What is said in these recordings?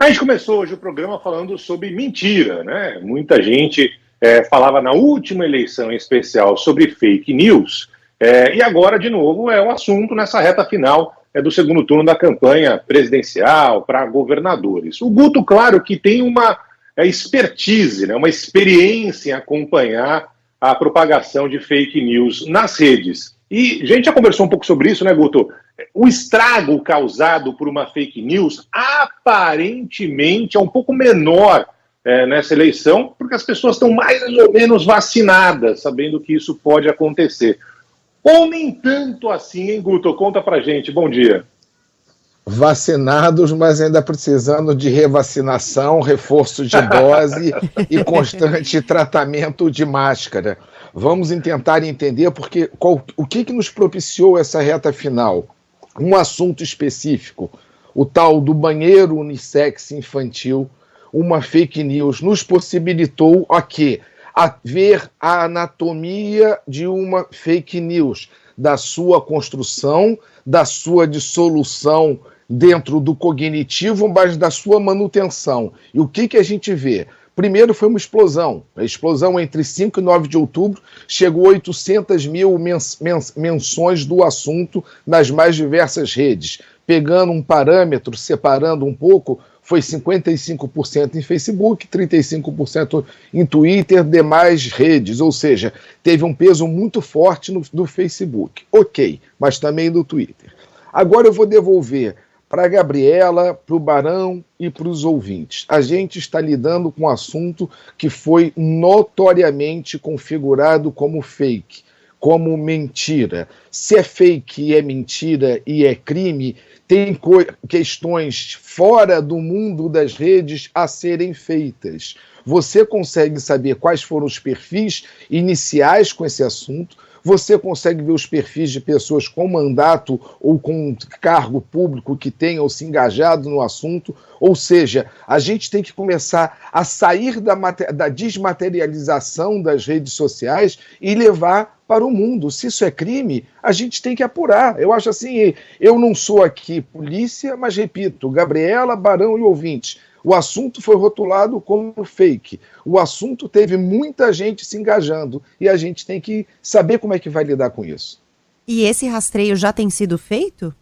A gente começou hoje o programa falando sobre mentira, né? Muita gente falava na última eleição em especial sobre fake news, e agora, de novo, é o assunto nessa reta final do segundo turno da campanha presidencial para governadores. O Guto, claro, que tem uma expertise, né? Uma experiência em acompanhar a propagação de fake news nas redes. E a gente já conversou um pouco sobre isso, né, Guto? O estrago causado por uma fake news aparentemente é um pouco menor nessa eleição, porque as pessoas estão mais ou menos vacinadas, sabendo que isso pode acontecer. Ou nem tanto assim, hein, Guto? Conta pra gente. Bom dia. Vacinados, mas ainda precisando de revacinação, reforço de dose e constante tratamento de máscara. Vamos tentar entender o que nos propiciou essa reta final. Um assunto específico, o tal do banheiro unissex infantil, uma fake news, nos possibilitou ver a anatomia de uma fake news, da sua construção, da sua dissolução dentro do cognitivo, mas da sua manutenção. E o que a gente vê? Primeiro foi uma explosão. A explosão entre 5 e 9 de outubro chegou a 800 mil menções do assunto nas mais diversas redes. Pegando um parâmetro, separando um pouco, foi 55% em Facebook, 35% em Twitter, demais redes. Ou seja, teve um peso muito forte do Facebook. Ok, mas também do Twitter. Agora eu vou devolver para a Gabriela, para o Barão e para os ouvintes. A gente está lidando com um assunto que foi notoriamente configurado como fake, como mentira. Se é fake e é mentira e é crime, tem questões fora do mundo das redes a serem feitas. Você consegue saber quais foram os perfis iniciais com esse assunto, você consegue ver os perfis de pessoas com mandato ou com cargo público que tenham se engajado no assunto, ou seja, a gente tem que começar a sair da desmaterialização das redes sociais e levar para o mundo. Se isso é crime, a gente tem que apurar. Eu acho assim, eu não sou aqui polícia, mas repito, Gabriela, Barão e ouvintes, o assunto foi rotulado como fake. O assunto teve muita gente se engajando e a gente tem que saber como é que vai lidar com isso. E esse rastreio já tem sido feito?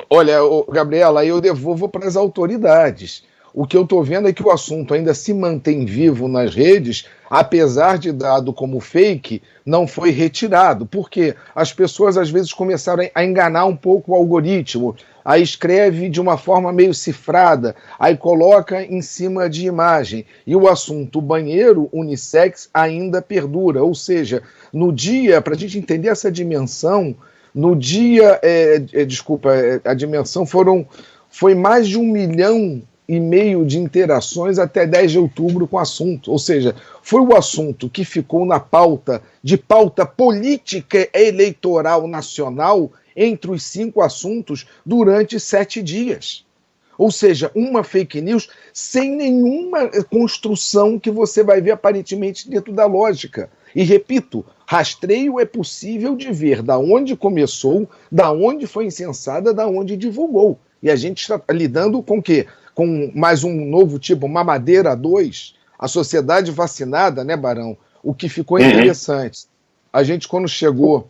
Olha, Gabriela, eu devolvo para as autoridades. O que eu estou vendo é que o assunto ainda se mantém vivo nas redes, apesar de dado como fake, não foi retirado. Porque as pessoas às vezes começaram a enganar um pouco o algoritmo. Aí escreve de uma forma meio cifrada, aí coloca em cima de imagem. E o assunto banheiro unissex ainda perdura. Ou seja, no dia, para a gente entender essa dimensão, no dia, a dimensão foi mais de 1,5 milhão de interações até 10 de outubro com o assunto. Ou seja, foi o assunto que ficou na pauta política eleitoral nacional entre os 5 assuntos durante 7 dias. Ou seja, uma fake news sem nenhuma construção que você vai ver aparentemente dentro da lógica. E repito, rastreio é possível de ver da onde começou, da onde foi incensada, da onde divulgou. E a gente está lidando com o quê? Com mais um novo tipo, mamadeira 2, a sociedade vacinada, né, Barão? O que ficou interessante. A gente, quando chegou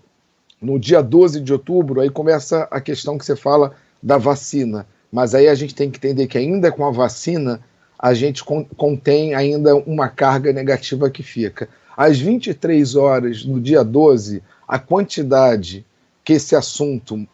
no dia 12 de outubro, aí começa a questão que você fala da vacina. Mas aí a gente tem que entender que ainda com a vacina, a gente contém ainda uma carga negativa que fica. Às 23 horas do dia 12, a quantidade que esse assunto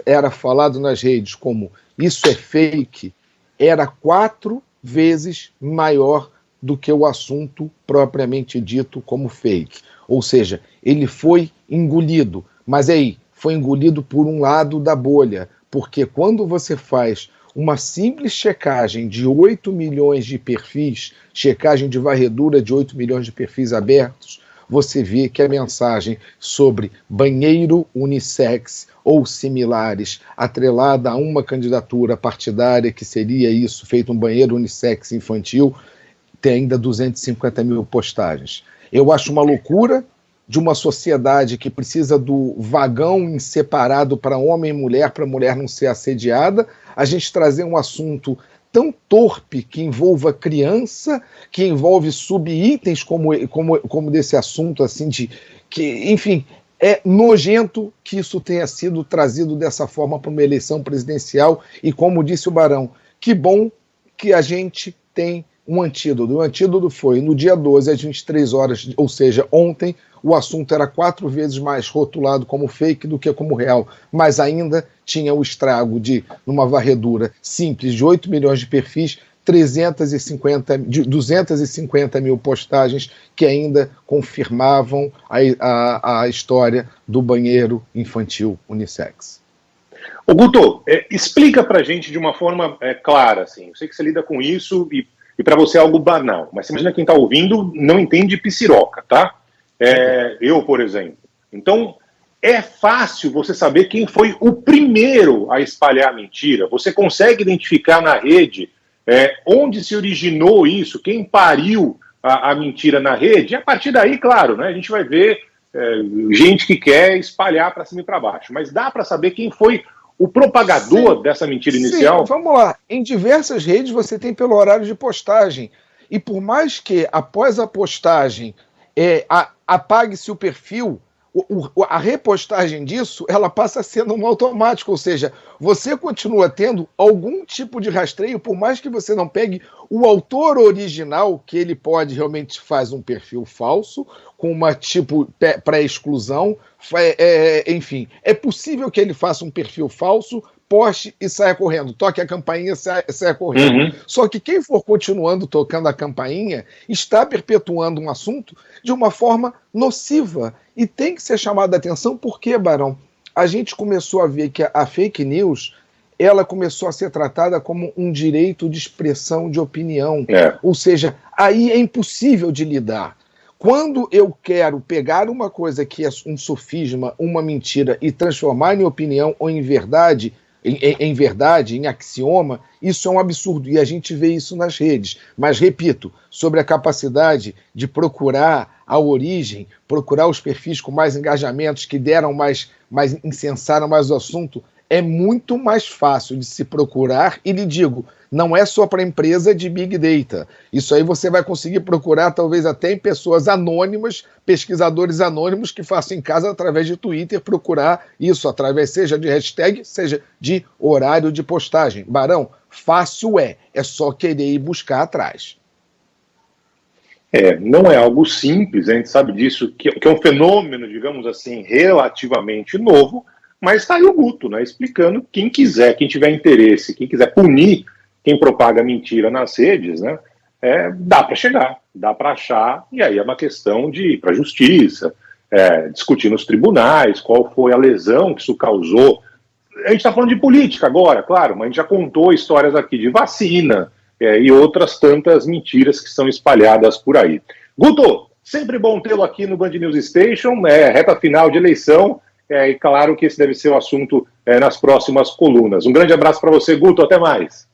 era falado nas redes como isso é fake, era 4 vezes maior do que o assunto propriamente dito como fake. Ou seja, ele foi engolido. Mas aí, foi engolido por um lado da bolha, porque quando você faz uma simples checagem de 8 milhões de perfis, checagem de varredura de 8 milhões de perfis abertos, você vê que a mensagem sobre banheiro unissex ou similares, atrelada a uma candidatura partidária que seria isso, feito um banheiro unissex infantil, tem ainda 250 mil postagens. Eu acho uma loucura de uma sociedade que precisa do vagão separado para homem e mulher, para a mulher não ser assediada, a gente trazer um assunto tão torpe, que envolva criança, que envolve subitens como desse assunto, assim, enfim, é nojento que isso tenha sido trazido dessa forma para uma eleição presidencial e, como disse o Barão, que bom que a gente tem um antídoto. O antídoto foi no dia 12, às 23 horas, ou seja, ontem, o assunto era 4 vezes mais rotulado como fake do que como real, mas ainda tinha o estrago de, numa varredura simples de 8 milhões de perfis, 250 mil postagens que ainda confirmavam a história do banheiro infantil unissex. Ô Guto, explica pra gente de uma forma clara, assim. Eu sei que você lida com isso e para você é algo banal, mas você imagina quem está ouvindo não entende pisiroca, tá? Eu, por exemplo. Então, é fácil você saber quem foi o primeiro a espalhar a mentira. Você consegue identificar na rede onde se originou isso, quem pariu a mentira na rede, e a partir daí, claro, né, a gente vai ver gente que quer espalhar para cima e para baixo. Mas dá para saber quem foi o propagador dessa mentira inicial? Sim, vamos lá. Em diversas redes você tem pelo horário de postagem. E por mais que após a postagem apague-se o perfil, a repostagem disso, ela passa a ser no automático, ou seja, você continua tendo algum tipo de rastreio, por mais que você não pegue o autor original, que ele pode realmente faz um perfil falso, com uma tipo pré-exclusão, enfim, é possível que ele faça um perfil falso, poste e saia correndo, toque a campainha e saia correndo. Uhum. Só que quem for continuando tocando a campainha está perpetuando um assunto de uma forma nociva. E tem que ser chamado a atenção, porque, Barão, a gente começou a ver que a fake news ela começou a ser tratada como um direito de expressão de opinião. Ou seja, aí é impossível de lidar. Quando eu quero pegar uma coisa que é um sofisma, uma mentira, e transformar em opinião ou em verdade, em axioma, isso é um absurdo, e a gente vê isso nas redes. Mas, repito, sobre a capacidade de procurar a origem, procurar os perfis com mais engajamentos, que deram mais incensaram mais o assunto, é muito mais fácil de se procurar, e lhe digo, não é só para empresa de Big Data. Isso aí você vai conseguir procurar talvez até em pessoas anônimas, pesquisadores anônimos que façam em casa através de Twitter, procurar isso através seja de hashtag, seja de horário de postagem. Barão, fácil é só querer ir buscar atrás. Não é algo simples, a gente sabe disso, que é um fenômeno, digamos assim, relativamente novo, mas está aí o Guto, né, explicando quem quiser, quem tiver interesse, quem quiser punir quem propaga mentira nas redes, né, dá para chegar, dá para achar, e aí é uma questão de ir para a justiça, discutir nos tribunais qual foi a lesão que isso causou. A gente está falando de política agora, claro, mas a gente já contou histórias aqui de vacina e outras tantas mentiras que são espalhadas por aí. Guto, sempre bom tê-lo aqui no Band News Station, reta final de eleição, e claro que esse deve ser o assunto nas próximas colunas. Um grande abraço para você, Guto, até mais.